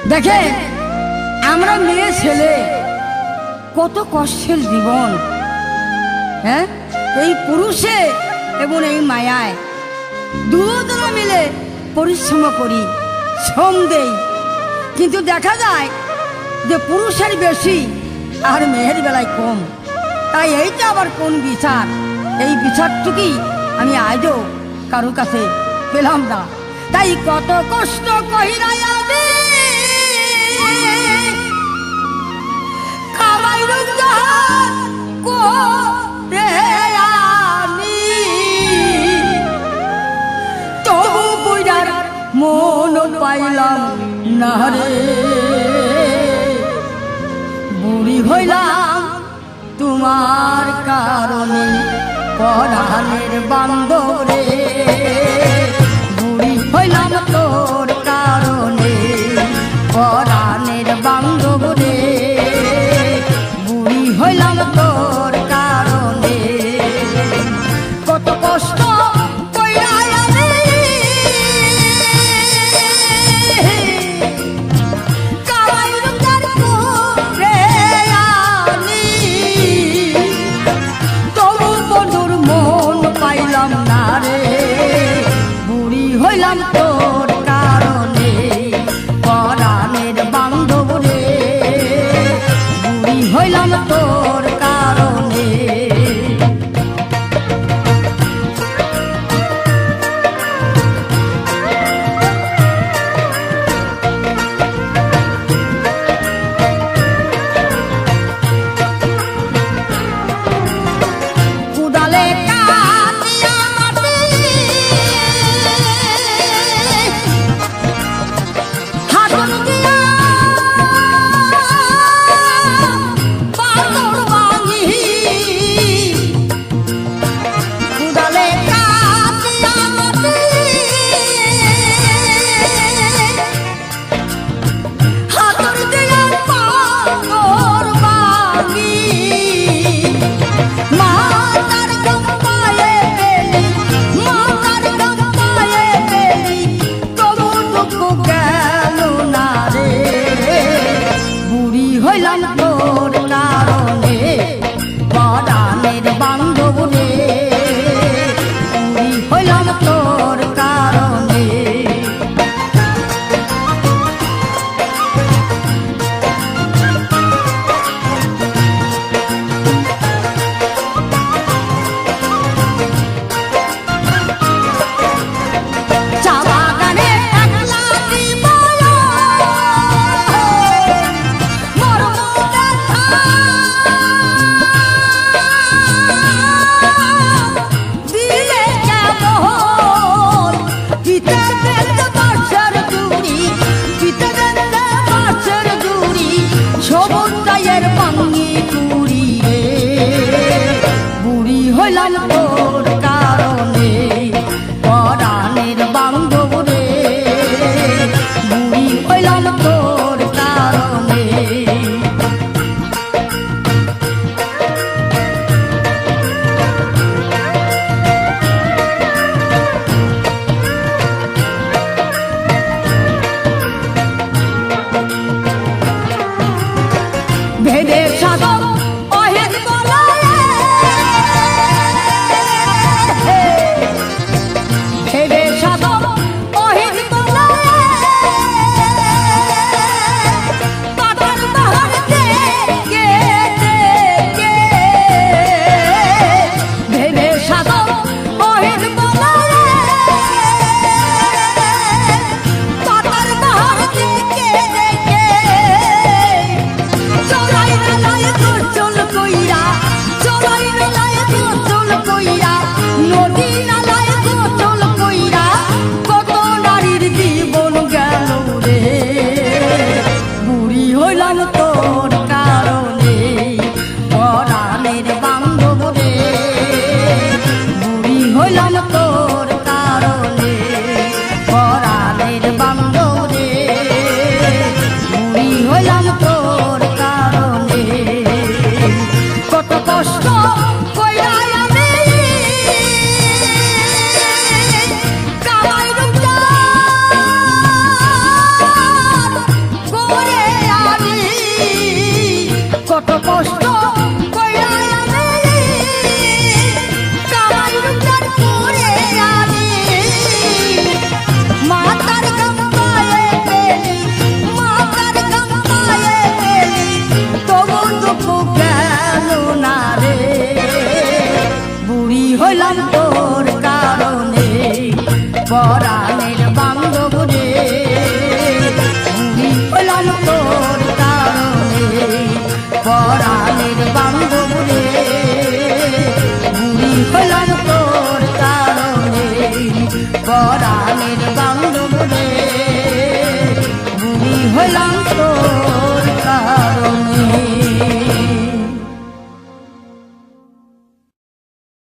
দেখে আমরা মেয়ে ছেলে কত কষ্টের জীবন, হ্যাঁ, এই পুরুষে এবং এই মায়ায় দুজনে মিলে পরিশ্রম করি, শ্রম দেই, কিন্তু দেখা যায় যে পুরুষের বেশি আর মেয়ের বেলায় কম। তাই এইটা আবার কোন বিচার? এই বিচারটুকুই আমি আজও কারো কাছে পেলাম না। তাই কত কষ্ট কহিরাই আমি কামাই রোজগার করে আনি, তবু বুইড়ার মন পাইলাম না রে। বুড়ি হইলাম তোমার কারণে পরাণের বান্ধব রে, বুড়ি হইলাম তোর কারণে পরাণের বান্ধব রে, বুড়ি হইলাম তোর কারণে। কত কষ্ট হইলাম তো